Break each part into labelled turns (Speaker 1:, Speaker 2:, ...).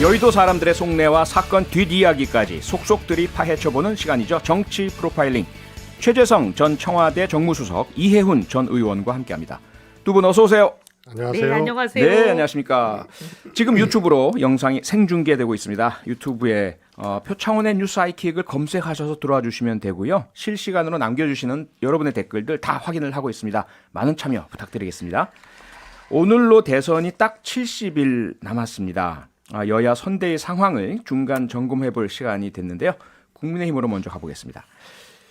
Speaker 1: 여의도 사람들의 속내와 사건 뒷이야기까지 속속들이 파헤쳐보는 시간이죠. 정치 프로파일링. 최재성 전 청와대 정무수석, 이해훈 전 의원과 함께합니다. 두 분 어서 오세요.
Speaker 2: 안녕하세요.
Speaker 3: 네, 안녕하세요.
Speaker 1: 네, 안녕하십니까. 지금 유튜브로 영상이 생중계되고 있습니다. 유튜브에 표창원의 뉴스 아이킥을 검색하셔서 들어와 주시면 되고요. 실시간으로 남겨주시는 여러분의 댓글들 다 확인을 하고 있습니다. 많은 참여 부탁드리겠습니다. 오늘로 대선이 딱 70일 남았습니다. 여야 선대의 상황을 중간 점검해볼 시간이 됐는데요. 국민의힘으로 먼저 가보겠습니다.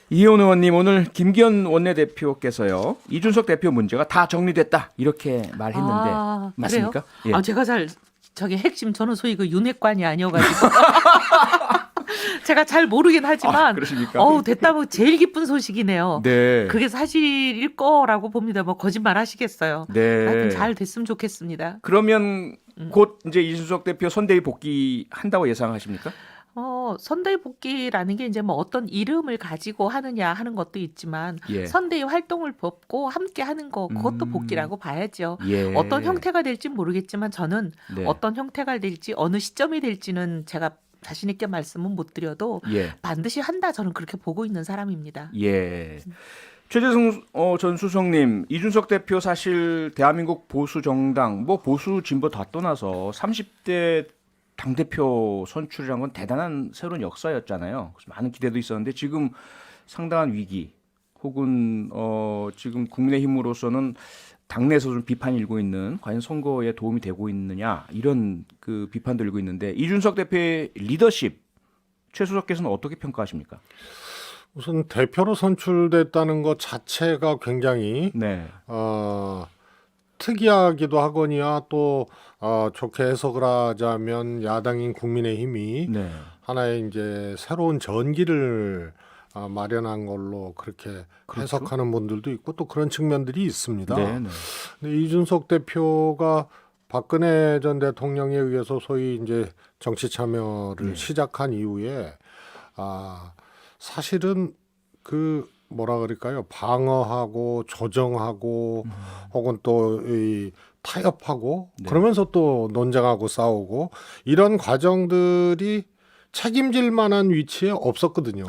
Speaker 1: 이혜원 의원님, 오늘 김기현 원내대표께서요, 이준석 대표 문제가 다 정리됐다 이렇게 말했는데 맞습니까?
Speaker 3: 그래요?
Speaker 1: 예.
Speaker 3: 제가 저기 핵심 저는 소위 그 윤핵관이 아니어가지고 제가 잘 모르긴 하지만
Speaker 1: 그러십니까?
Speaker 3: 됐다면 제일 기쁜 소식이네요.
Speaker 1: 네.
Speaker 3: 그게 사실일 거라고 봅니다. 뭐 거짓말 하시겠어요.
Speaker 1: 네.
Speaker 3: 하여튼 잘 됐으면 좋겠습니다.
Speaker 1: 그러면 곧 이제 이준석 대표 선대위 복귀한다고 예상하십니까?
Speaker 3: 선대위 복귀라는 게 이제 뭐 어떤 이름을 가지고 하느냐 하는 것도 있지만
Speaker 1: 예.
Speaker 3: 선대위 활동을 돕고 함께 하는 거 그것도 복귀라고 봐야죠.
Speaker 1: 예.
Speaker 3: 어떤 형태가 될지 모르겠지만 저는
Speaker 1: 네.
Speaker 3: 어떤 형태가 될지 어느 시점이 될지는 제가 자신 있게 말씀은 못 드려도
Speaker 1: 예.
Speaker 3: 반드시 한다 저는 그렇게 보고 있는 사람입니다.
Speaker 1: 예. 최재성 전 수석님, 이준석 대표 사실 대한민국 보수 정당, 뭐 보수 진보 다 떠나서 30대 당대표 선출이란 건 대단한 새로운 역사였잖아요. 그래서 많은 기대도 있었는데 지금 상당한 위기 혹은 지금 국민의힘으로서는 당내에서 좀 비판이 일고 있는, 과연 선거에 도움이 되고 있느냐 이런 그 비판도 일고 있는데, 이준석 대표의 리더십 최 수석께서는 어떻게 평가하십니까?
Speaker 2: 우선 대표로 선출됐다는 것 자체가 굉장히
Speaker 1: 네.
Speaker 2: 특이하기도 하거니와 또 좋게 해석을 하자면 야당인 국민의힘이
Speaker 1: 네.
Speaker 2: 하나의 이제 새로운 전기를 마련한 걸로 그렇게
Speaker 1: 그렇죠.
Speaker 2: 해석하는 분들도 있고 또 그런 측면들이 있습니다.
Speaker 1: 네. 네.
Speaker 2: 근데 이준석 대표가 박근혜 전 대통령에 의해서 소위 이제 정치 참여를 시작한 이후에 사실은 그 뭐라 그럴까요? 방어하고 조정하고 혹은 또 이 타협하고 그러면서 또 논쟁하고 싸우고 이런 과정들이 책임질 만한 위치에 없었거든요.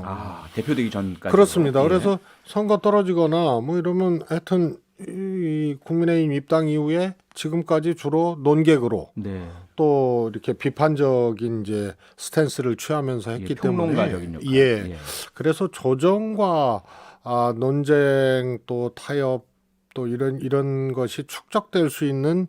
Speaker 1: 대표되기 전까지.
Speaker 2: 그렇습니다.
Speaker 1: 예.
Speaker 2: 그래서 선거 떨어지거나 뭐 이러면 하여튼 이 국민의힘 입당 이후에 지금까지 주로 논객으로
Speaker 1: 네.
Speaker 2: 또 이렇게 비판적인 이제 스탠스를 취하면서 했기 때문에
Speaker 1: 평론가적인 역할.
Speaker 2: 예. 그래서 조정과 논쟁 또 타협 또 이런 것이 축적될 수 있는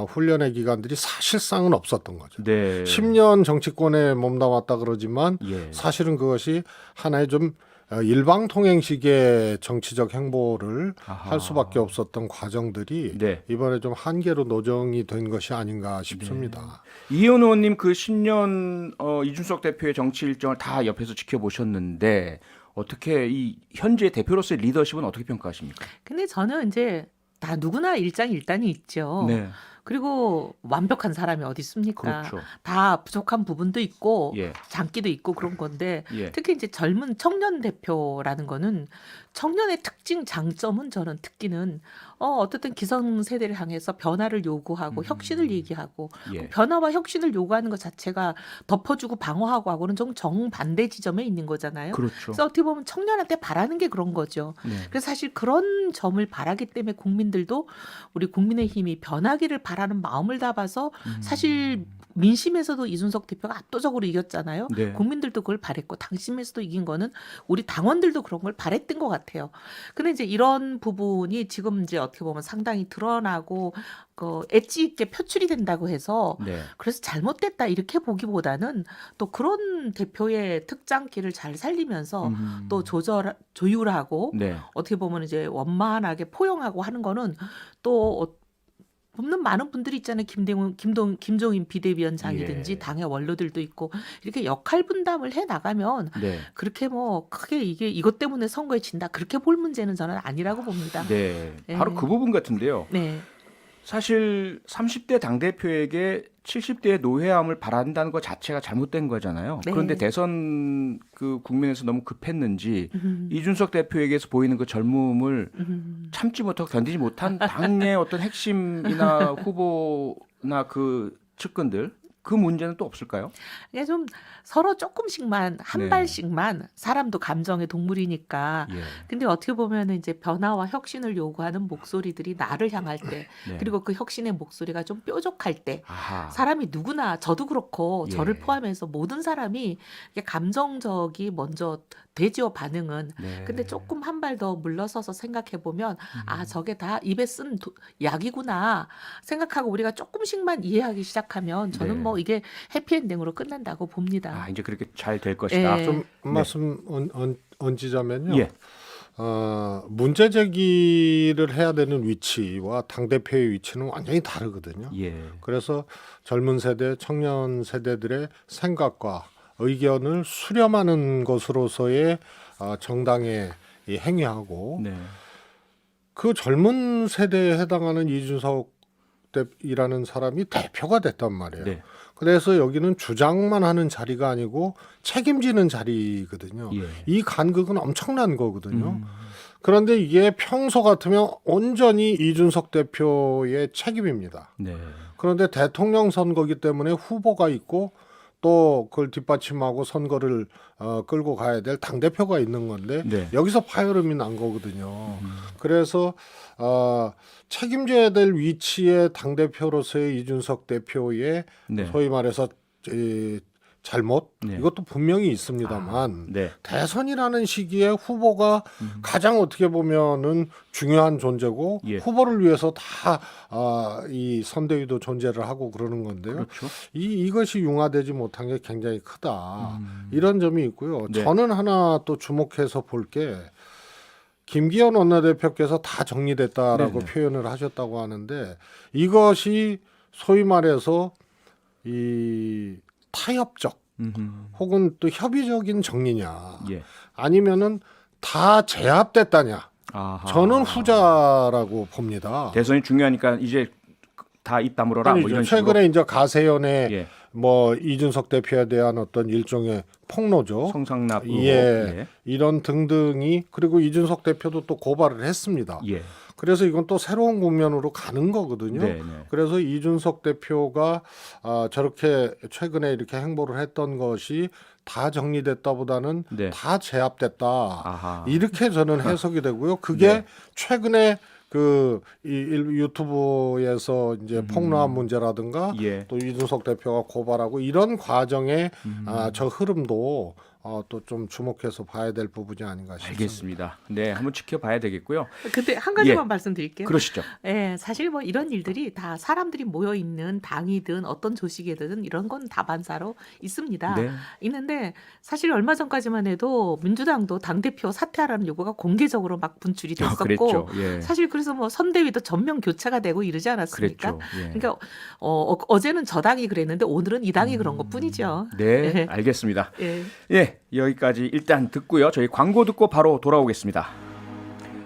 Speaker 2: 훈련의 기간들이 사실상은 없었던 거죠.
Speaker 1: 네.
Speaker 2: 10년 정치권에 몸담았다 그러지만
Speaker 1: 예.
Speaker 2: 사실은 그것이 하나의 좀 일방통행식의 정치적 행보를 할 수밖에 없었던 과정들이
Speaker 1: 네.
Speaker 2: 이번에 좀 한계로 노정이 된 것이 아닌가 싶습니다.
Speaker 1: 이혜원 의원님, 그 10년 이준석 대표의 정치 일정을 다 옆에서 지켜보셨는데 어떻게 이 현재 대표로서의 리더십은 어떻게 평가하십니까?
Speaker 3: 근데 저는 이제 다 누구나 일장일단이 있죠.
Speaker 1: 네.
Speaker 3: 그리고 완벽한 사람이 어디 있습니까?
Speaker 1: 그렇죠.
Speaker 3: 다 부족한 부분도 있고
Speaker 1: 예.
Speaker 3: 장기도 있고 그런 건데
Speaker 1: 예.
Speaker 3: 특히 이제 젊은 청년 대표라는 거는 청년의 특징 장점은 저는 특기는 어떻든 기성세대를 향해서 변화를 요구하고 혁신을 얘기하고
Speaker 1: 예.
Speaker 3: 변화와 혁신을 요구하는 것 자체가 덮어주고 방어하고 하고는 좀 정반대 지점에 있는 거잖아요.
Speaker 1: 그렇죠.
Speaker 3: 그래서 어떻게 보면 청년한테 바라는 게 그런 거죠.
Speaker 1: 네.
Speaker 3: 그래서 사실 그런 점을 바라기 때문에 국민들도 우리 국민의힘이 변하기를 바라는 마음을 담아서 사실 민심에서도 이준석 대표가 압도적으로 이겼잖아요.
Speaker 1: 네.
Speaker 3: 국민들도 그걸 바랬고 당심에서도 이긴 거는 우리 당원들도 그런 걸 바랬던 것 같아요. 근데 이제 이런 부분이 지금 이제 어떻게 보면 상당히 드러나고 엣지 있게 표출이 된다고 해서
Speaker 1: 네.
Speaker 3: 그래서 잘못됐다 이렇게 보기보다는 또 그런 대표의 특장기를 잘 살리면서 또 조율하고
Speaker 1: 네.
Speaker 3: 어떻게 보면 이제 원만하게 포용하고 하는 거는 또 없는 많은 분들이 있잖아요. 김종인 비대위원장이든지
Speaker 1: 예.
Speaker 3: 당의 원로들도 있고 이렇게 역할 분담을 해 나가면
Speaker 1: 네.
Speaker 3: 그렇게 뭐 크게 이것 때문에 선거에 진다 그렇게 볼 문제는 저는 아니라고 봅니다.
Speaker 1: 네.
Speaker 3: 네.
Speaker 1: 바로 그 부분 같은데요.
Speaker 3: 네.
Speaker 1: 사실 30대 당대표에게 70대의 노회함을 바란다는 것 자체가 잘못된 거잖아요.
Speaker 3: 네.
Speaker 1: 그런데 대선 그 국면에서 너무 급했는지 이준석 대표에게서 보이는 그 젊음을 참지 못하고 견디지 못한 당의 어떤 핵심이나 후보나 그 측근들 그 문제는 또 없을까요?
Speaker 3: 그냥 좀 서로 조금씩만 한
Speaker 1: 네.
Speaker 3: 발씩만 사람도 감정의 동물이니까.
Speaker 1: 예.
Speaker 3: 근데 어떻게 보면 이제 변화와 혁신을 요구하는 목소리들이 나를 향할 때
Speaker 1: 네.
Speaker 3: 그리고 그 혁신의 목소리가 좀 뾰족할 때
Speaker 1: 아하.
Speaker 3: 사람이 누구나 저도 그렇고
Speaker 1: 예.
Speaker 3: 저를 포함해서 모든 사람이 이게 감정적이 먼저 되죠 반응은.
Speaker 1: 네.
Speaker 3: 근데 조금 한 발 더 물러서서 생각해 보면 아 저게 다 입에 쓴 약이구나 생각하고 우리가 조금씩만 이해하기 시작하면 저는
Speaker 1: 네.
Speaker 3: 뭐 이게 해피엔딩으로 끝난다고 봅니다.
Speaker 1: 아, 이제 그렇게 잘 될 것이다.
Speaker 3: 예.
Speaker 2: 좀
Speaker 1: 네.
Speaker 2: 말씀 얹자면요.
Speaker 1: 예.
Speaker 2: 문제 제기를 해야 되는 위치와 당 대표의 위치는 완전히 다르거든요.
Speaker 1: 예.
Speaker 2: 그래서 젊은 세대, 청년 세대들의 생각과 의견을 수렴하는 것으로서의 정당의 이 행위하고
Speaker 1: 네.
Speaker 2: 그 젊은 세대에 해당하는 이준석이라는 사람이 대표가 됐단 말이에요.
Speaker 1: 네.
Speaker 2: 그래서 여기는 주장만 하는 자리가 아니고 책임지는 자리거든요.
Speaker 1: 예.
Speaker 2: 이 간극은 엄청난 거거든요.
Speaker 1: 음.
Speaker 2: 그런데 이게 평소 같으면 온전히 이준석 대표의 책임입니다.
Speaker 1: 네.
Speaker 2: 그런데 대통령 선거기 때문에 후보가 있고 또 그걸 뒷받침하고 선거를 끌고 가야 될 당대표가 있는 건데
Speaker 1: 네.
Speaker 2: 여기서 파열음이 난 거거든요. 그래서 책임져야 될 위치의 당대표로서의 이준석 대표의
Speaker 1: 네.
Speaker 2: 소위 말해서 잘못
Speaker 1: 네.
Speaker 2: 이것도 분명히 있습니다만
Speaker 1: 네.
Speaker 2: 대선이라는 시기에 후보가 가장 어떻게 보면은 중요한 존재고
Speaker 1: 예.
Speaker 2: 후보를 위해서 다 이 선대위도 존재를 하고 그러는 건데요.
Speaker 1: 그렇죠.
Speaker 2: 이것이 융화되지 못한 게 굉장히 크다. 이런 점이 있고요.
Speaker 1: 네.
Speaker 2: 저는 하나 또 주목해서 볼 게 김기현 원내대표께서 다 정리됐다라고
Speaker 1: 네네.
Speaker 2: 표현을 하셨다고 하는데 이것이 소위 말해서 이 타협적
Speaker 1: 음흠.
Speaker 2: 혹은 또 협의적인 정리냐
Speaker 1: 예.
Speaker 2: 아니면은 다 제압됐다냐
Speaker 1: 아하.
Speaker 2: 저는 후자라고 봅니다.
Speaker 1: 대선이 중요하니까 이제 다 입 다물어라 뭐
Speaker 2: 아니죠.
Speaker 1: 이런 식으로.
Speaker 2: 최근에 이제 가세연의
Speaker 1: 예.
Speaker 2: 뭐 이준석 대표에 대한 어떤 일종의 폭로죠.
Speaker 1: 성상납 의혹.
Speaker 2: 예, 이런 등등이 그리고 이준석 대표도 또 고발을 했습니다.
Speaker 1: 예.
Speaker 2: 그래서 이건 또 새로운 국면으로 가는 거거든요.
Speaker 1: 네, 네.
Speaker 2: 그래서 이준석 대표가 저렇게 최근에 이렇게 행보를 했던 것이 다 정리됐다보다는
Speaker 1: 네.
Speaker 2: 다 제압됐다.
Speaker 1: 아하.
Speaker 2: 이렇게 저는 해석이 되고요. 그게
Speaker 1: 네.
Speaker 2: 최근에 그 유튜브에서 이제 폭로한 문제라든가
Speaker 1: 예.
Speaker 2: 또 이준석 대표가 고발하고 이런 과정에 저 흐름도 또 좀 주목해서 봐야 될 부분이 아닌가 싶습니다.
Speaker 1: 알겠습니다. 네, 한번 지켜봐야 되겠고요.
Speaker 3: 근데 한 가지만
Speaker 1: 예.
Speaker 3: 말씀드릴게요.
Speaker 1: 그러시죠.
Speaker 3: 예, 사실 뭐 이런 일들이 다 사람들이 모여 있는 당이든 어떤 조직이든 이런 건 다반사로 있습니다.
Speaker 1: 네.
Speaker 3: 있는데 사실 얼마 전까지만 해도 민주당도 당 대표 사퇴하라는 요구가 공개적으로 막 분출이 됐었고,
Speaker 1: 그랬죠. 예.
Speaker 3: 사실 그래서 뭐 선대위도 전면 교체가 되고 이러지 않았습니까?
Speaker 1: 그랬죠. 예.
Speaker 3: 그러니까 어제는 저 당이 그랬는데 오늘은 이 당이 그런 것뿐이죠.
Speaker 1: 네,
Speaker 3: 예.
Speaker 1: 알겠습니다.
Speaker 3: 예.
Speaker 1: 예, 여기까지 일단 듣고요. 저희 광고 듣고 바로 돌아오겠습니다.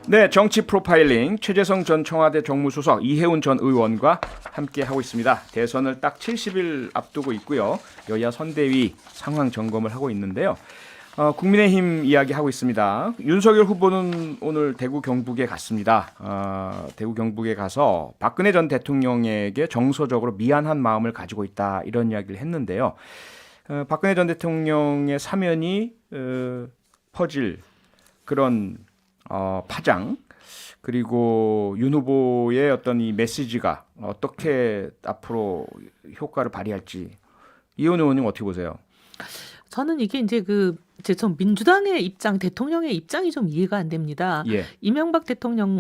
Speaker 1: 네, 정치 프로파일링 최재성 전 청와대 정무수석, 이해운 전 의원과 함께 하고 있습니다. 대선을 딱 70일 앞두고 있고요. 여야 선대위 상황 점검을 하고 있는데요. 국민의힘 이야기하고 있습니다. 윤석열 후보는 오늘 대구 경북에 갔습니다. 대구 경북에 가서 박근혜 전 대통령에게 정서적으로 미안한 마음을 가지고 있다 이런 이야기를 했는데요. 박근혜 전 대통령의 사면이 퍼질 그런 파장 그리고 윤 후보의 어떤 이 메시지가 어떻게 앞으로 효과를 발휘할지 이현 의원님 어떻게 보세요?
Speaker 3: 저는 이게 이제 전 민주당의 입장, 대통령의 입장이 좀 이해가 안 됩니다.
Speaker 1: 예.
Speaker 3: 이명박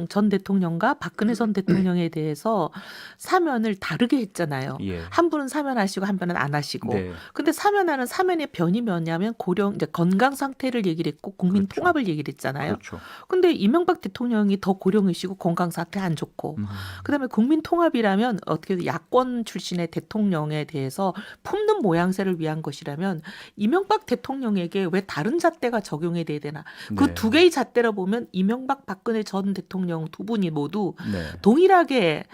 Speaker 3: 전 대통령과 박근혜 전 대통령에 대해서 사면을 다르게 했잖아요.
Speaker 1: 예.
Speaker 3: 한 분은 사면하시고 한 분은 안 하시고.
Speaker 1: 네.
Speaker 3: 근데 사면하는 사면의 변이 뭐냐면 이제 건강 상태를 얘기를 했고 국민
Speaker 1: 그렇죠.
Speaker 3: 통합을 얘기를 했잖아요.
Speaker 1: 그렇죠.
Speaker 3: 근데 이명박 대통령이 더 고령이시고 건강 상태 안 좋고 그다음에 국민 통합이라면 어떻게 야권 출신의 대통령에 대해서 품는 모양새를 위한 것이라면 이명박 대통령에게 왜 다른 잣대가 적용이 돼야 되나? 그
Speaker 1: 네.
Speaker 3: 두 개의 잣대를 보면 이명박 박근혜 전 대통령 두 분이 모두
Speaker 1: 네.
Speaker 3: 동일하게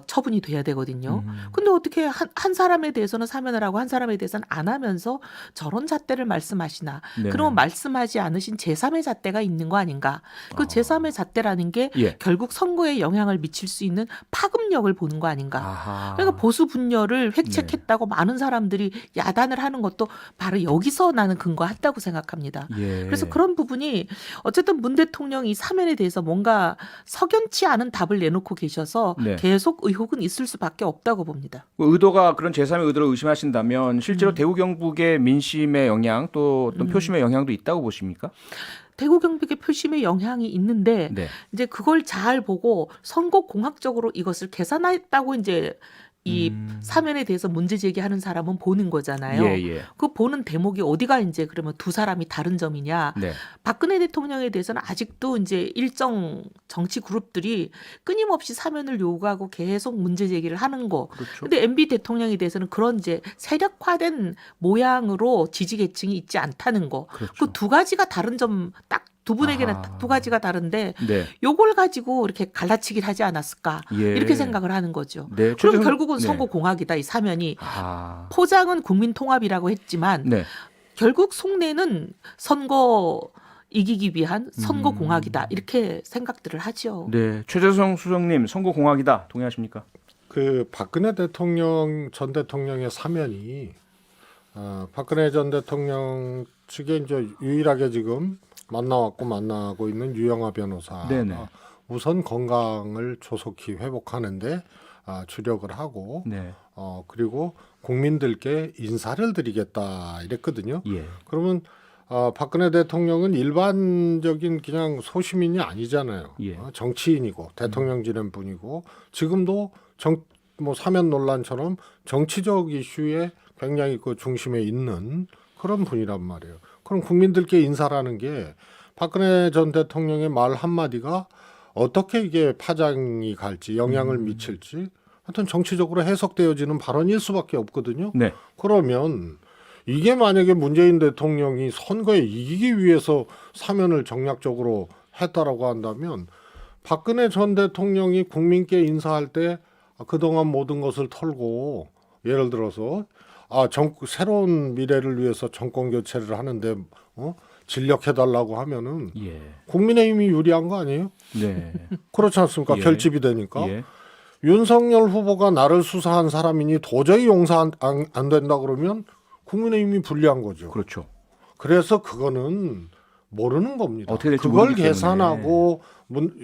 Speaker 3: 처분이 돼야 되거든요.
Speaker 1: 음.
Speaker 3: 근데 어떻게 한 사람에 대해서는 사면을 하고 한 사람에 대해서는 안 하면서 저런 잣대를 말씀하시나?
Speaker 1: 네.
Speaker 3: 그러면 말씀하지 않으신 제3의 잣대가 있는 거 아닌가? 그 제3의 잣대라는 게
Speaker 1: 예.
Speaker 3: 결국 선거에 영향을 미칠 수 있는 파급력을 보는 거 아닌가?
Speaker 1: 아하.
Speaker 3: 그러니까 보수 분열을 획책했다고 많은 사람들이 야단을 하는 것도 바로 여기서 나는 근거한다고 생각합니다.
Speaker 1: 예.
Speaker 3: 그래서 그런 부분이 어쨌든 문 대통령이 사면에 대해서 뭔가 석연치 않은 답을 내놓고 계셔서
Speaker 1: 네.
Speaker 3: 계속 의혹은 있을 수밖에 없다고 봅니다.
Speaker 1: 의도가 그런 제3의 의도를 의심하신다면 실제로 대구 경북의 민심의 영향 또 어떤 표심의 영향도 있다고 보십니까?
Speaker 3: 대구 경북의 표심의 영향이 있는데
Speaker 1: 네.
Speaker 3: 이제 그걸 잘 보고 선거 공학적으로 이것을 계산했다고 이제 이 사면에 대해서 문제 제기하는 사람은 보는 거잖아요.
Speaker 1: 예, 예.
Speaker 3: 그 보는 대목이 어디가 이제 그러면 두 사람이 다른 점이냐.
Speaker 1: 네.
Speaker 3: 박근혜 대통령에 대해서는 아직도 이제 일정 정치 그룹들이 끊임없이 사면을 요구하고 계속 문제 제기를 하는 거.
Speaker 1: 그렇죠.
Speaker 3: 근데 MB 대통령에 대해서는 그런 이제 세력화된 모양으로 지지 계층이 있지 않다는 거.
Speaker 1: 그렇죠.
Speaker 3: 그 두 가지가 다른 점 딱 두 분에게는
Speaker 1: 아하.
Speaker 3: 딱 두 가지가 다른데
Speaker 1: 네.
Speaker 3: 요걸 가지고 이렇게 갈라치기를 하지 않았을까
Speaker 1: 예.
Speaker 3: 이렇게 생각을 하는 거죠.
Speaker 1: 네.
Speaker 3: 그럼 결국은
Speaker 1: 네.
Speaker 3: 선거 공학이다 이 사면이.
Speaker 1: 아.
Speaker 3: 포장은 국민 통합이라고 했지만
Speaker 1: 네.
Speaker 3: 결국 속내는 선거 이기기 위한 선거 공학이다 이렇게 생각들을 하죠.
Speaker 1: 네. 최재성 수석님 선거 공학이다 동의하십니까?
Speaker 2: 그 박근혜 대통령 전 대통령의 사면이 박근혜 전 대통령 측에 이제 유일하게 지금 만나고 있는 유영하 변호사가
Speaker 1: 네네.
Speaker 2: 우선 건강을 조속히 회복하는데 주력을 하고
Speaker 1: 네.
Speaker 2: 그리고 국민들께 인사를 드리겠다 이랬거든요.
Speaker 1: 예.
Speaker 2: 그러면 박근혜 대통령은 일반적인 그냥 소시민이 아니잖아요.
Speaker 1: 예.
Speaker 2: 정치인이고 대통령 지낸 분이고 지금도 뭐 사면 논란처럼 정치적 이슈에 굉장히 그 중심에 있는 그런 분이란 말이에요. 그럼 국민들께 인사라는 게 박근혜 전 대통령의 말 한마디가 어떻게 이게 파장이 갈지 영향을 미칠지 하여튼 정치적으로 해석되어지는 발언일 수밖에 없거든요.
Speaker 1: 네.
Speaker 2: 그러면 이게 만약에 문재인 대통령이 선거에 이기기 위해서 사면을 정략적으로 했다라고 한다면 박근혜 전 대통령이 국민께 인사할 때 그동안 모든 것을 털고 예를 들어서 새로운 미래를 위해서 정권 교체를 하는데 진력해달라고 하면은
Speaker 1: 예.
Speaker 2: 국민의힘이 유리한 거 아니에요?
Speaker 1: 네.
Speaker 2: 그렇지 않습니까?
Speaker 1: 예.
Speaker 2: 결집이 되니까.
Speaker 1: 예.
Speaker 2: 윤석열 후보가 나를 수사한 사람이니 도저히 용서 안 된다 그러면 국민의힘이 불리한 거죠.
Speaker 1: 그렇죠.
Speaker 2: 그래서 그거는 모르는 겁니다.
Speaker 1: 어떻게 될지
Speaker 2: 그걸
Speaker 1: 모르기
Speaker 2: 계산하고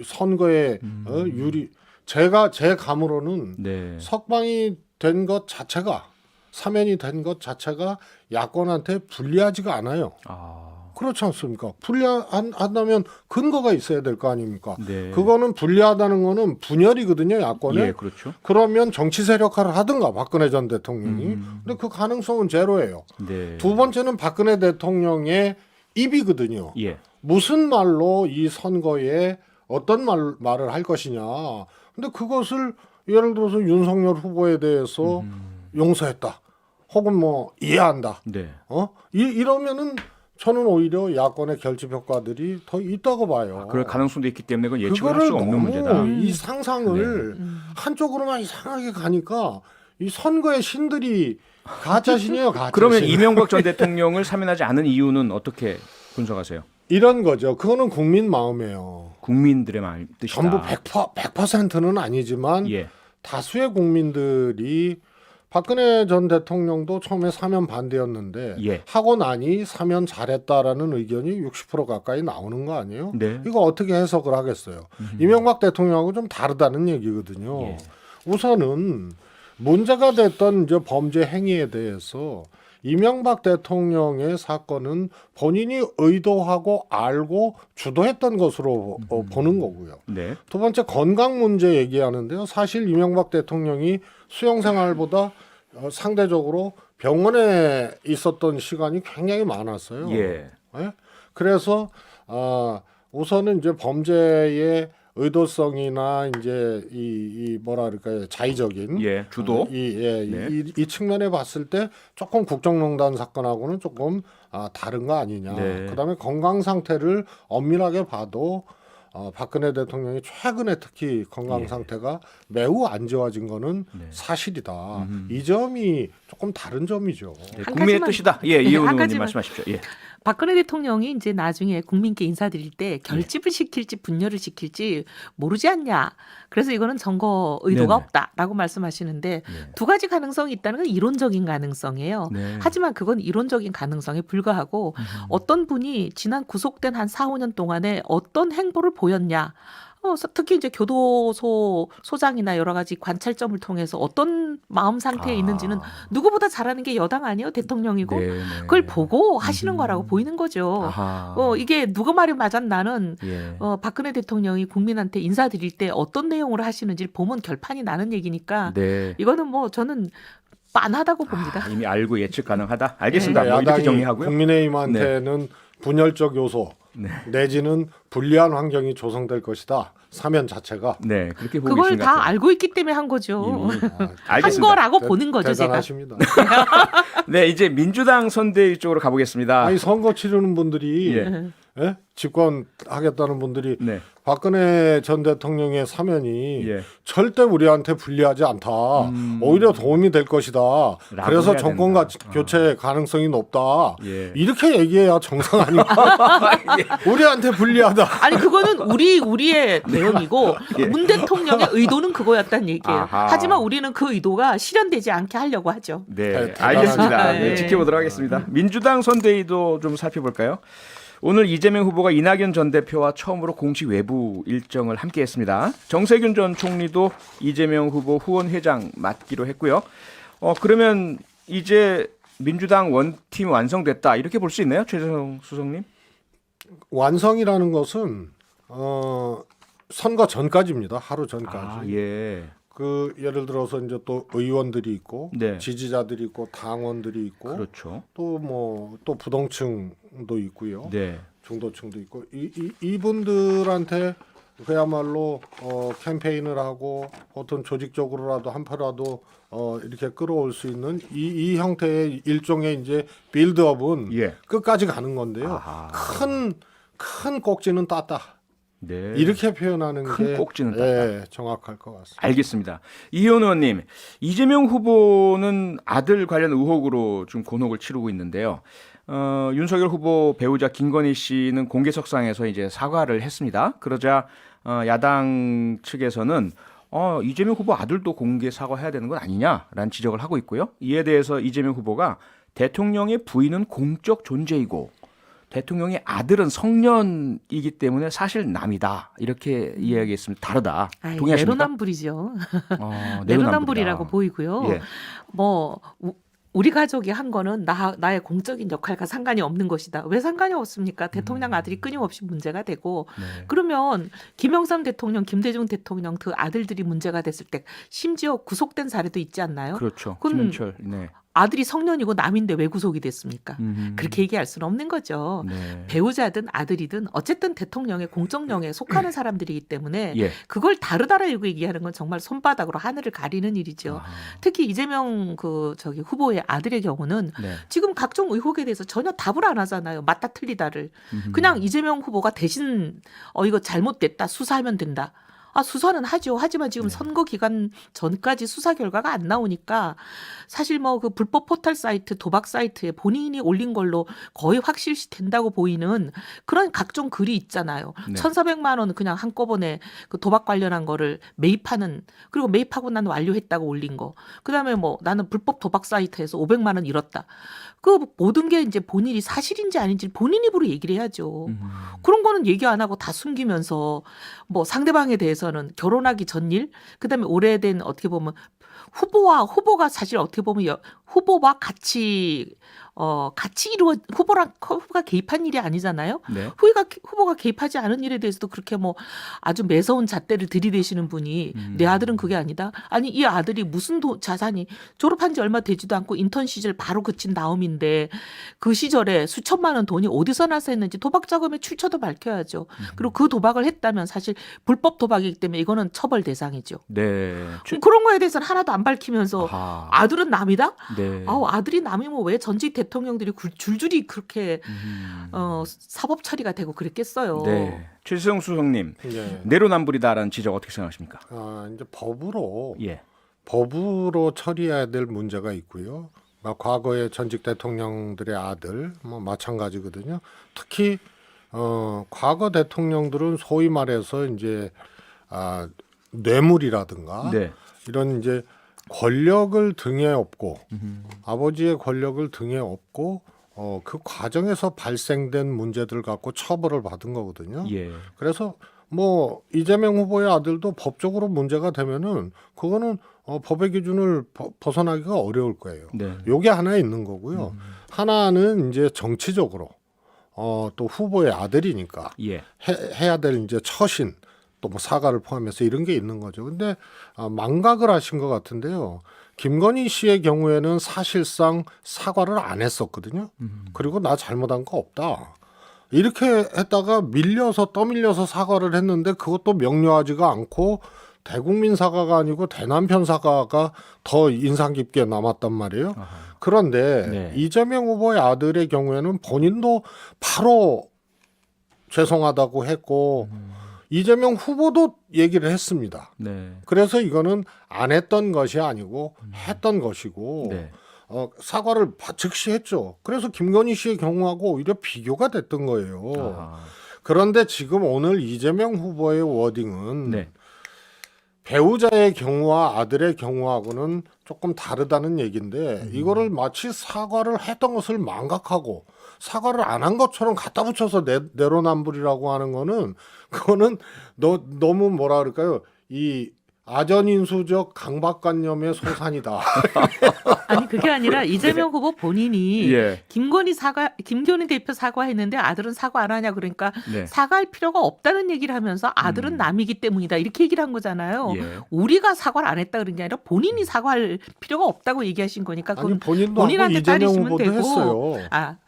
Speaker 2: 선거에 유리. 제 감으로는
Speaker 1: 네.
Speaker 2: 석방이 된 것 자체가 사면이 된 것 자체가 야권한테 불리하지가 않아요.
Speaker 1: 아.
Speaker 2: 그렇지 않습니까? 불리한다면 근거가 있어야 될 거 아닙니까?
Speaker 1: 네.
Speaker 2: 그거는 불리하다는 거는 분열이거든요, 야권에.
Speaker 1: 예, 그렇죠.
Speaker 2: 그러면 정치 세력화를 하든가 박근혜 전 대통령이. 근데 그 가능성은 제로예요.
Speaker 1: 네.
Speaker 2: 두 번째는 박근혜 대통령의 입이거든요.
Speaker 1: 예.
Speaker 2: 무슨 말로 이 선거에 어떤 말을 할 것이냐. 근데 그것을 예를 들어서 윤석열 후보에 대해서 용서했다. 혹은 뭐 이해한다.
Speaker 1: 네.
Speaker 2: 이러면은 저는 오히려 야권의 결집 효과들이 더 있다고 봐요.
Speaker 1: 그럴 가능성도 있기 때문에 그건 예측을 할
Speaker 2: 그거를
Speaker 1: 수가 없는
Speaker 2: 너무
Speaker 1: 문제다.
Speaker 2: 이 상상을 한쪽으로만 이상하게 가니까 이 선거의 신들이 가짜 신이에요. 가짜
Speaker 1: 그러면
Speaker 2: 신.
Speaker 1: 이명박 전 대통령을 사면하지 않은 이유는 어떻게 분석하세요?
Speaker 2: 이런 거죠. 그거는 국민 마음이에요.
Speaker 1: 국민들의 마음 뜻이다.
Speaker 2: 전부 100%는 아니지만
Speaker 1: 예.
Speaker 2: 다수의 국민들이 박근혜 전 대통령도 처음에 사면 반대였는데
Speaker 1: 예.
Speaker 2: 하고 나니 사면 잘했다라는 의견이 60% 가까이 나오는 거 아니에요?
Speaker 1: 네.
Speaker 2: 이거 어떻게 해석을 하겠어요? 이명박 대통령하고 좀 다르다는 얘기거든요.
Speaker 1: 예.
Speaker 2: 우선은 문제가 됐던 이제 범죄 행위에 대해서 이명박 대통령의 사건은 본인이 의도하고 알고 주도했던 것으로 보는 거고요.
Speaker 1: 네.
Speaker 2: 두 번째 건강 문제 얘기하는데요. 사실 이명박 대통령이 수용 생활보다 상대적으로 병원에 있었던 시간이 굉장히 많았어요.
Speaker 1: 예.
Speaker 2: 예? 그래서 우선은 이제 범죄의 의도성이나 이제 이 뭐라 그럴까요? 자의적인
Speaker 1: 예, 주도.
Speaker 2: 이 측면에 봤을 때 조금 국정농단 사건하고는 조금 다른 거 아니냐.
Speaker 1: 네.
Speaker 2: 그다음에 건강 상태를 엄밀하게 봐도 박근혜 대통령이 최근에 특히 건강
Speaker 1: 예.
Speaker 2: 상태가 매우 안 좋아진 거는
Speaker 1: 네.
Speaker 2: 사실이다. 이 점이 조금 다른 점이죠.
Speaker 1: 네,
Speaker 3: 한
Speaker 1: 국민의
Speaker 3: 가지만-
Speaker 1: 뜻이다. 예, 이혜원
Speaker 3: 한
Speaker 1: 의원님
Speaker 3: 가지만-
Speaker 1: 말씀하십시오. 예.
Speaker 3: 박근혜 대통령이 이제 나중에 국민께 인사드릴 때 결집을 시킬지 분열을 시킬지 모르지 않냐. 그래서 이거는 선거 의도가
Speaker 1: 네네.
Speaker 3: 없다라고 말씀하시는데
Speaker 1: 네.
Speaker 3: 두 가지 가능성이 있다는 건 이론적인 가능성이에요.
Speaker 1: 네.
Speaker 3: 하지만 그건 이론적인 가능성에 불과하고 어떤 분이 지난 구속된 한 4, 5년 동안에 어떤 행보를 보였냐. 특히 이제 교도소 소장이나 여러 가지 관찰점을 통해서 어떤 마음 상태에 있는지는 누구보다 잘하는 게 여당 아니에요? 대통령이고.
Speaker 1: 네, 네.
Speaker 3: 그걸 보고 하시는 거라고 보이는 거죠.
Speaker 1: 아하.
Speaker 3: 이게 누가 말이 맞았나는
Speaker 1: 예.
Speaker 3: 박근혜 대통령이 국민한테 인사드릴 때 어떤 내용으로 하시는지 보면 결판이 나는 얘기니까
Speaker 1: 네.
Speaker 3: 이거는 뭐 저는 빤하다고 봅니다.
Speaker 1: 이미 알고 예측 가능하다. 알겠습니다.
Speaker 2: 네,
Speaker 1: 뭐 이렇게
Speaker 2: 야당이
Speaker 1: 정리하고요.
Speaker 2: 국민의힘한테는 분열적 요소
Speaker 1: 네.
Speaker 2: 내지는 불리한 환경이 조성될 것이다. 사면 자체가
Speaker 1: 네, 그렇게 보고
Speaker 3: 그걸
Speaker 1: 계신 것
Speaker 3: 다
Speaker 1: 같아요.
Speaker 3: 알고 있기 때문에 한 거죠.
Speaker 1: 이미.
Speaker 3: 한
Speaker 1: 알겠습니다.
Speaker 3: 거라고 보는 거죠, 제가.
Speaker 2: 대단하십니다.
Speaker 1: 네, 이제 민주당 선대위 쪽으로 가보겠습니다.
Speaker 2: 아니 선거 치르는 분들이
Speaker 1: 예.
Speaker 2: 예? 집권하겠다는 분들이
Speaker 1: 네.
Speaker 2: 박근혜 전 대통령의 사면이
Speaker 1: 예.
Speaker 2: 절대 우리한테 불리하지 않다. 오히려 도움이 될 것이다. 그래서
Speaker 1: 해야
Speaker 2: 정권
Speaker 1: 된다.
Speaker 2: 교체 가능성이 높다.
Speaker 1: 예.
Speaker 2: 이렇게 얘기해야 정상 아닙니까? 우리한테 불리하다.
Speaker 3: 아니 그거는 우리의 대응이고
Speaker 1: 예.
Speaker 3: 문 대통령의 의도는 그거였다는 얘기예요.
Speaker 1: 아하.
Speaker 3: 하지만 우리는 그 의도가 실현되지 않게 하려고 하죠.
Speaker 1: 네,
Speaker 2: 대단하다.
Speaker 1: 알겠습니다. 네,
Speaker 3: 네.
Speaker 1: 지켜보도록 하겠습니다. 민주당 선대위도 좀 살펴볼까요? 오늘 이재명 후보가 이낙연 전 대표와 처음으로 공식 외부 일정을 함께했습니다. 정세균 전 총리도 이재명 후보 후원 회장 맡기로 했고요. 그러면 이제 민주당 원팀 완성됐다 이렇게 볼 수 있나요, 최재성 수석님?
Speaker 2: 완성이라는 것은 선거 전까지입니다. 하루 전까지.
Speaker 1: 아, 예.
Speaker 2: 그 예를 들어서 이제 또 의원들이 있고
Speaker 1: 네.
Speaker 2: 지지자들이 있고 당원들이 있고
Speaker 1: 그렇죠.
Speaker 2: 또 부동층도 있고요.
Speaker 1: 네.
Speaker 2: 중도층도 있고 이분들한테 그야말로 캠페인을 하고 어떤 조직적으로라도 한 표라도 이렇게 끌어올 수 있는 이 형태의 일종의 이제 빌드업은
Speaker 1: 예.
Speaker 2: 끝까지 가는 건데요.
Speaker 1: 아하.
Speaker 2: 큰 꼭지는 땄다.
Speaker 1: 네.
Speaker 2: 이렇게 표현하는
Speaker 1: 큰
Speaker 2: 게
Speaker 1: 꼭지는 땄다.
Speaker 2: 예, 정확할 것 같습니다.
Speaker 1: 알겠습니다. 이희원 의원님, 이재명 후보는 아들 관련 의혹으로 좀 곤혹을 치르고 있는데요. 윤석열 후보 배우자 김건희 씨는 공개석상에서 이제 사과를 했습니다. 그러자 야당 측에서는 이재명 후보 아들도 공개 사과해야 되는 건 아니냐라는 지적을 하고 있고요. 이에 대해서 이재명 후보가 대통령의 부인은 공적 존재이고 대통령의 아들은 성년이기 때문에 사실 남이다 이렇게 이야기했습니다. 다르다.
Speaker 3: 아이,
Speaker 1: 동의하십니까?
Speaker 3: 내로남불이죠.
Speaker 1: 내로남불이다.
Speaker 3: 내로남불이라고 보이고요.
Speaker 1: 예.
Speaker 3: 뭐 우리 가족이 한 거는 나의 공적인 역할과 상관이 없는 것이다. 왜 상관이 없습니까? 대통령 아들이 끊임없이 문제가 되고
Speaker 1: 네.
Speaker 3: 그러면 김영삼 대통령, 김대중 대통령 그 아들들이 문제가 됐을 때 심지어 구속된 사례도 있지 않나요?
Speaker 1: 그렇죠.
Speaker 3: 그건
Speaker 1: 김현철. 네.
Speaker 3: 아들이 성년이고 남인데 왜 구속이 됐습니까?
Speaker 1: 음.
Speaker 3: 그렇게 얘기할 수는 없는 거죠.
Speaker 1: 네.
Speaker 3: 배우자든 아들이든 어쨌든 대통령의 공적령에 속하는 사람들이기 때문에
Speaker 1: 예.
Speaker 3: 그걸 다르다라고 얘기하는 건 정말 손바닥으로 하늘을 가리는 일이죠.
Speaker 1: 아,
Speaker 3: 특히 이재명 후보의 아들의 경우는
Speaker 1: 네.
Speaker 3: 지금 각종 의혹에 대해서 전혀 답을 안 하잖아요. 맞다 틀리다를. 그냥 이재명 후보가 대신 이거 잘못됐다 수사하면 된다. 수사는 하죠. 하지만 지금 선거 기간 전까지 수사 결과가 안 나오니까 사실 뭐 그 불법 포털 사이트, 도박 사이트에 본인이 올린 걸로 거의 확실시 된다고 보이는 그런 각종 글이 있잖아요.
Speaker 1: 네.
Speaker 3: 1,400만 원 그냥 한꺼번에 그 도박 관련한 거를 매입하는 그리고 매입하고 난 완료했다고 올린 거. 그다음에 뭐 나는 불법 도박 사이트에서 500만 원 잃었다. 그 모든 게 이제 본인이 사실인지 아닌지 본인 입으로 얘기를 해야죠. 그런 거는 얘기 안 하고 다 숨기면서 뭐 상대방에 대해서는 결혼하기 전 일, 그다음에 오래된 어떻게 보면 후보가 사실 어떻게 보면 후보와 같이 같이 후보가 개입한 일이 아니잖아요.
Speaker 1: 네.
Speaker 3: 후보가 개입하지 않은 일에 대해서도 그렇게 뭐 아주 매서운 잣대를 들이대시는 분이 내 아들은 그게 아니다. 아니 이 아들이 무슨 자산이 졸업한 지 얼마 되지도 않고 인턴 시절 바로 그친 다음인데 그 시절에 수천만 원 돈이 어디서 나서 했는지 도박 자금의 출처도 밝혀야죠. 그리고 그 도박을 했다면 사실 불법 도박이기 때문에 이거는 처벌 대상이죠.
Speaker 1: 네.
Speaker 3: 그런 거에 대해서는 하나도 안 밝히면서
Speaker 1: 아하.
Speaker 3: 아들은 남이다?
Speaker 1: 네.
Speaker 3: 아들이 남이면 왜 전직 대통령들이 줄줄이 그렇게 사법 처리가 되고 그랬겠어요.
Speaker 1: 네. 최수영 수석님,
Speaker 2: 예.
Speaker 1: 내로남불이다라는 지적 어떻게 생각하십니까?
Speaker 2: 이제 법으로
Speaker 1: 예.
Speaker 2: 처리해야 될 문제가 있고요. 과거의 전직 대통령들의 아들 뭐 마찬가지거든요. 특히 과거 대통령들은 소위 말해서 이제 뇌물이라든가
Speaker 1: 네.
Speaker 2: 이런 이제 권력을 등에 업고 아버지의 권력을 등에 업고 그 과정에서 발생된 문제들 갖고 처벌을 받은 거거든요.
Speaker 1: 예.
Speaker 2: 그래서 뭐 이재명 후보의 아들도 법적으로 문제가 되면은 그거는 법의 기준을 벗어나기가 어려울 거예요.
Speaker 1: 네.
Speaker 2: 요게 하나 있는 거고요. 하나는 이제 정치적으로 또 후보의 아들이니까
Speaker 1: 예.
Speaker 2: 해야 될 이제 처신 또 뭐 사과를 포함해서 이런 게 있는 거죠. 근데 망각을 하신 것 같은데요. 김건희 씨의 경우에는 사실상 사과를 안 했었거든요. 그리고 나 잘못한 거 없다. 이렇게 했다가 떠밀려서 사과를 했는데 그것도 명료하지가 않고 대국민 사과가 아니고 대남편 사과가 더 인상 깊게 남았단 말이에요.
Speaker 1: 아하.
Speaker 2: 그런데
Speaker 1: 네.
Speaker 2: 이재명 후보의 아들의 경우에는 본인도 바로 죄송하다고 했고 이재명 후보도 얘기를 했습니다.
Speaker 1: 네.
Speaker 2: 그래서 이거는 안 했던 것이 아니고 했던 것이고
Speaker 1: 네.
Speaker 2: 사과를 즉시 했죠. 그래서 김건희 씨의 경우하고 오히려 비교가 됐던 거예요.
Speaker 1: 아하.
Speaker 2: 그런데 지금 오늘 이재명 후보의 워딩은
Speaker 1: 네.
Speaker 2: 배우자의 경우와 아들의 경우하고는 조금 다르다는 얘기인데 이거를 마치 사과를 했던 것을 망각하고 사과를 안 한 것처럼 갖다 붙여서 내로남불이라고 하는 거는 그거는 너무 뭐라 그럴까요? 이 아전인수적 강박관념의 소산이다.
Speaker 3: 아니 그게 아니라 이재명 후보 본인이
Speaker 1: 예.
Speaker 3: 김건희 대표 사과했는데 아들은 사과 안 하냐 그러니까
Speaker 1: 네.
Speaker 3: 사과할 필요가 없다는 얘기를 하면서 아들은 남이기 때문이다 이렇게 얘기를 한 거잖아요.
Speaker 1: 예.
Speaker 3: 우리가 사과를 안 했다 그런 게 아니라 본인이 사과할 필요가 없다고 얘기하신 거니까
Speaker 2: 아니
Speaker 3: 그건
Speaker 2: 본인도 하고
Speaker 3: 본인한테
Speaker 2: 이재명
Speaker 3: 따지시면
Speaker 2: 후보도
Speaker 3: 되고.
Speaker 2: 했어요.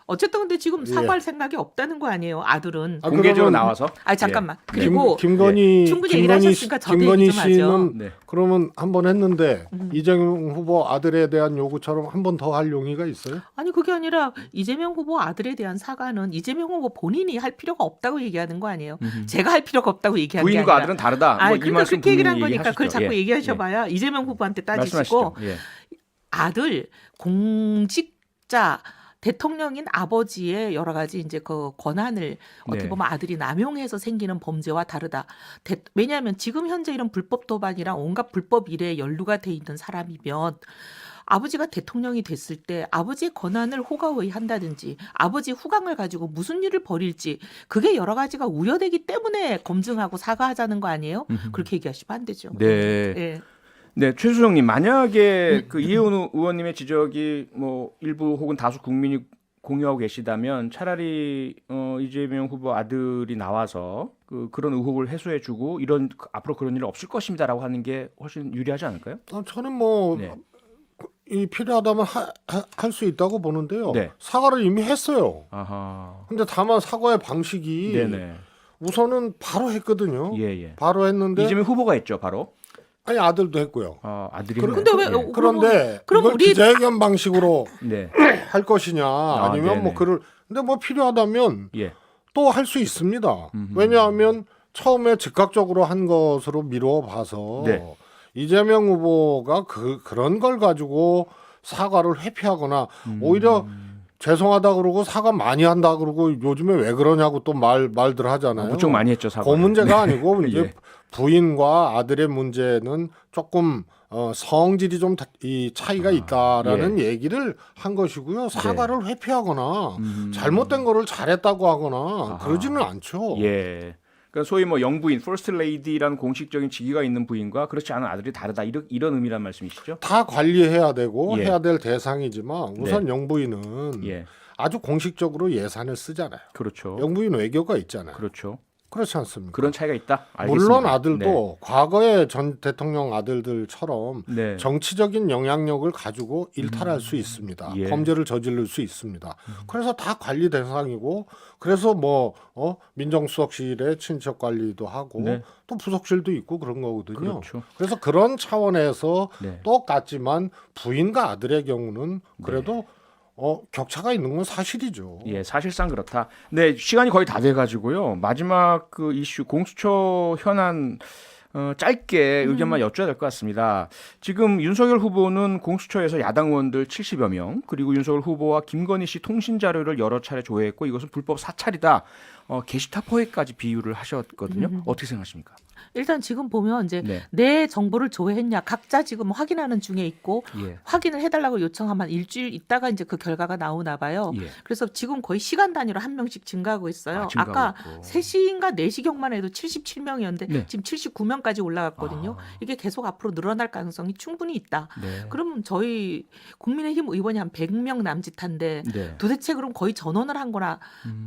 Speaker 3: 어쨌든 근데 지금
Speaker 2: 예.
Speaker 3: 사과할 생각이 없다는 거 아니에요. 아들은.
Speaker 1: 공개적으로
Speaker 2: 그러면
Speaker 1: 나와서.
Speaker 3: 잠깐만.
Speaker 1: 예.
Speaker 3: 그리고
Speaker 2: 김건희
Speaker 3: 충분히 얘기를 하셨으니까 저도 얘기
Speaker 2: 김건희
Speaker 3: 좀 하죠.
Speaker 2: 씨는
Speaker 1: 네.
Speaker 2: 그러면 한 번 했는데 이재명 후보 아들에 대한 요구처럼 한 번 더 할 용의가 있어요?
Speaker 3: 아니 그게 아니라 이재명 후보 아들에 대한 사과는 이재명 후보 본인이 할 필요가 없다고 얘기하는 거 아니에요. 제가 할 필요가 없다고 얘기한 게
Speaker 1: 부인과
Speaker 3: 아니라.
Speaker 1: 아들은 다르다. 뭐 이
Speaker 3: 그러니까
Speaker 1: 말씀
Speaker 3: 그렇게 얘기를 한
Speaker 1: 분명히
Speaker 3: 거니까 그걸
Speaker 1: 얘기하셨죠.
Speaker 3: 자꾸
Speaker 1: 예.
Speaker 3: 얘기하셔봐야 이재명 후보한테 따지시고
Speaker 1: 말씀하시죠. 예.
Speaker 3: 아들 공직자 대통령인 아버지의 여러 가지 이제 그 권한을 어떻게
Speaker 1: 네.
Speaker 3: 보면 아들이 남용해서 생기는 범죄와 다르다. 왜냐하면 지금 현재 이런 불법 도박이랑 온갖 불법 일에 연루가 돼 있는 사람이면 아버지가 대통령이 됐을 때 아버지의 권한을 호가호위 한다든지 아버지 후광을 가지고 무슨 일을 벌일지 그게 여러 가지가 우려되기 때문에 검증하고 사과하자는 거 아니에요? 그렇게 얘기하시면 안 되죠.
Speaker 1: 네.
Speaker 3: 예.
Speaker 1: 네, 최수정님 만약에 그 이혜원 의원님의 지적이 뭐 일부 혹은 다수 국민이 공유하고 계시다면 차라리 이재명 후보 아들이 나와서 그런 의혹을 해소해주고 앞으로 그런 일 없을 것입니다라고 하는 게 훨씬 유리하지 않을까요?
Speaker 2: 저는 뭐
Speaker 1: 네.
Speaker 2: 이 필요하다면 할 수 있다고 보는데요.
Speaker 1: 네.
Speaker 2: 사과를 이미 했어요.
Speaker 1: 아하.
Speaker 2: 근데 다만 사과의 방식이
Speaker 1: 네네.
Speaker 2: 우선은 바로 했거든요.
Speaker 1: 예예.
Speaker 2: 바로 했는데
Speaker 1: 이재명 후보가 했죠, 바로.
Speaker 2: 아니 아들도 했고요.
Speaker 1: 아들이.
Speaker 3: 근데 왜
Speaker 1: 했나요? 예.
Speaker 2: 그런데
Speaker 3: 그럼
Speaker 2: 이걸
Speaker 3: 우리-
Speaker 2: 기자회견 방식으로
Speaker 1: 네.
Speaker 2: 할 것이냐 아니면
Speaker 1: 네네.
Speaker 2: 뭐 근데 뭐 필요하다면
Speaker 1: 예.
Speaker 2: 또 할 수 있습니다. 왜냐하면 처음에 즉각적으로 한 것으로 미루어 봐서
Speaker 1: 네.
Speaker 2: 이재명 후보가 그런 걸 가지고 사과를 회피하거나 오히려 죄송하다 그러고 사과 많이 한다 그러고 요즘에 왜 그러냐고 또 말들 하잖아요.
Speaker 1: 무척 많이 했죠, 사과.
Speaker 2: 그 문제가 아니고 이제
Speaker 1: 예.
Speaker 2: 부인과 아들의 문제는 조금 성질이 좀 이 차이가 있다라는 얘기를 한 것이고요. 사과를 회피하거나 잘못된 거를 잘했다고 하거나 그러지는 않죠.
Speaker 1: 예. 그러니까 소위 뭐 영부인, 퍼스트 레이디라는 공식적인 직위가 있는 부인과 그렇지 않은 아들이 다르다 이런 의미란 말씀이시죠?
Speaker 2: 다 관리해야 되고
Speaker 1: 예.
Speaker 2: 해야 될 대상이지만 우선 영부인은
Speaker 1: 예,
Speaker 2: 아주 공식적으로 예산을 쓰잖아요.
Speaker 1: 그렇죠.
Speaker 2: 영부인 외교가 있잖아요.
Speaker 1: 그렇죠.
Speaker 2: 그렇지 않습니까?
Speaker 1: 그런 차이가 있다. 알겠습니다.
Speaker 2: 물론 아들도 과거의 전 대통령 아들들처럼
Speaker 1: 네.
Speaker 2: 정치적인 영향력을 가지고 일탈할 수 있습니다.
Speaker 1: 예.
Speaker 2: 범죄를 저지를 수 있습니다. 그래서 다 관리 대상이고 그래서 뭐 민정수석실에 친척 관리도 하고
Speaker 1: 네.
Speaker 2: 또 부속실도 있고 그런 거거든요.
Speaker 1: 그렇죠.
Speaker 2: 그래서 그런 차원에서
Speaker 1: 네.
Speaker 2: 똑같지만 부인과 아들의 경우는 그래도 격차가 있는 건 사실이죠.
Speaker 1: 예, 사실상 그렇다. 네, 시간이 거의 다 돼가지고요. 마지막 그 이슈 공수처 현안 짧게 의견만 여쭤야 될 것 같습니다. 지금 윤석열 후보는 공수처에서 야당 의원들 70여 명 그리고 윤석열 후보와 김건희 씨 통신 자료를 여러 차례 조회했고 이것은 불법 사찰이다. 게시타 포획까지 비유를 하셨거든요. 어떻게 생각하십니까?
Speaker 3: 일단 지금 보면 이제
Speaker 1: 네.
Speaker 3: 내 정보를 조회했냐 각자 지금 확인하는 중에 있고
Speaker 1: 예.
Speaker 3: 확인을 해달라고 요청하면 일주일 있다가 이제 그 결과가 나오나 봐요.
Speaker 1: 예.
Speaker 3: 그래서 지금 거의 시간 단위로 한 명씩 증가하고 있어요.
Speaker 1: 아, 증가하고
Speaker 3: 아까
Speaker 1: 있고.
Speaker 3: 3시인가 4시경만 해도 77명이었는데
Speaker 1: 네.
Speaker 3: 지금 79명까지 올라갔거든요.
Speaker 1: 아.
Speaker 3: 이게 계속 앞으로 늘어날 가능성이 충분히 있다.
Speaker 1: 네.
Speaker 3: 그러면 저희 국민의힘 의원이 한 100명 남짓한데
Speaker 1: 네.
Speaker 3: 도대체 그럼 거의 전원을 한 거나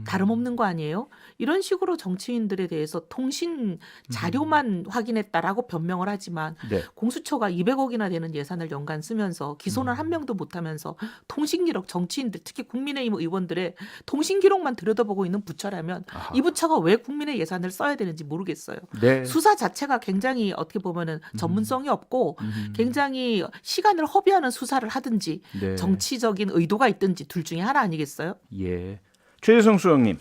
Speaker 3: 다름없는 거 아니에요? 이런 식으로 정치인들에 대해서 통신 자료만 확인했다라고 변명을 하지만
Speaker 1: 네.
Speaker 3: 공수처가 200억이나 되는 예산을 연간 쓰면서 기소는 한 명도 못하면서 통신기록 정치인들 특히 국민의힘 의원들의 통신기록만 들여다보고 있는 부처라면
Speaker 1: 아하.
Speaker 3: 이 부처가 왜 국민의 예산을 써야 되는지 모르겠어요.
Speaker 1: 네.
Speaker 3: 수사 자체가 굉장히 어떻게 보면은 전문성이 없고 굉장히 시간을 허비하는 수사를 하든지
Speaker 1: 네.
Speaker 3: 정치적인 의도가 있든지 둘 중에 하나 아니겠어요?
Speaker 1: 예. 최재성 수석님.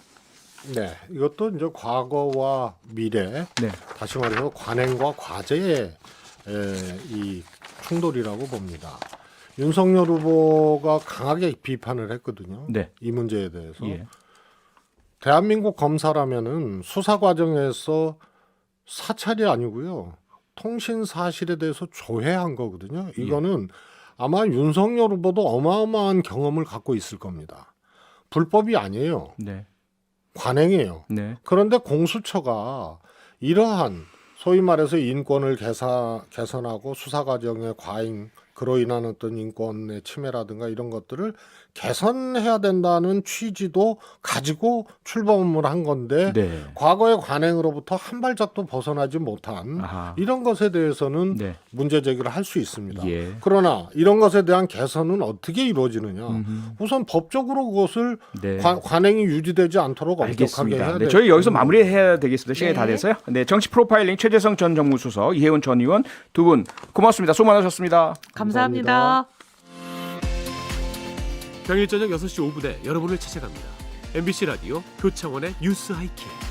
Speaker 2: 네, 이것도 이제 과거와 미래,
Speaker 1: 네.
Speaker 2: 다시 말해서 관행과 과제의 이 충돌이라고 봅니다. 윤석열 후보가 강하게 비판을 했거든요.
Speaker 1: 네.
Speaker 2: 이 문제에 대해서.
Speaker 1: 예.
Speaker 2: 대한민국 검사라면은 수사 과정에서 사찰이 아니고요. 통신 사실에 대해서 조회한 거거든요. 이거는 아마 윤석열 후보도 어마어마한 경험을 갖고 있을 겁니다. 불법이 아니에요.
Speaker 1: 네.
Speaker 2: 관행이에요.
Speaker 1: 네.
Speaker 2: 그런데 공수처가 이러한 소위 말해서 인권을 개선하고 수사 과정의 과잉 그로 인한 어떤 인권의 침해라든가 이런 것들을 개선해야 된다는 취지도 가지고 출범을 한 건데
Speaker 1: 네.
Speaker 2: 과거의 관행으로부터 한 발짝도 벗어나지 못한
Speaker 1: 아하.
Speaker 2: 이런 것에 대해서는
Speaker 1: 네.
Speaker 2: 문제 제기를 할 수 있습니다.
Speaker 1: 예.
Speaker 2: 그러나 이런 것에 대한 개선은 어떻게 이루어지느냐?
Speaker 1: 음흠.
Speaker 2: 우선 법적으로 그것을
Speaker 1: 네.
Speaker 2: 관행이 유지되지 않도록 엄격하게
Speaker 1: 알겠습니다.
Speaker 2: 해야
Speaker 1: 네,
Speaker 2: 돼요.
Speaker 1: 저희 여기서 마무리해야 되겠습니다. 시간이 다
Speaker 3: 네.
Speaker 1: 돼서요. 네, 정치 프로파일링 최재성 전 정무수석, 이혜원 전 의원 두 분 고맙습니다. 수고 많으셨습니다.
Speaker 3: 감사합니다.
Speaker 4: 평일 저녁 6시 5분에 여러분을 찾아갑니다. MBC 라디오 표창원의 뉴스 하이킥.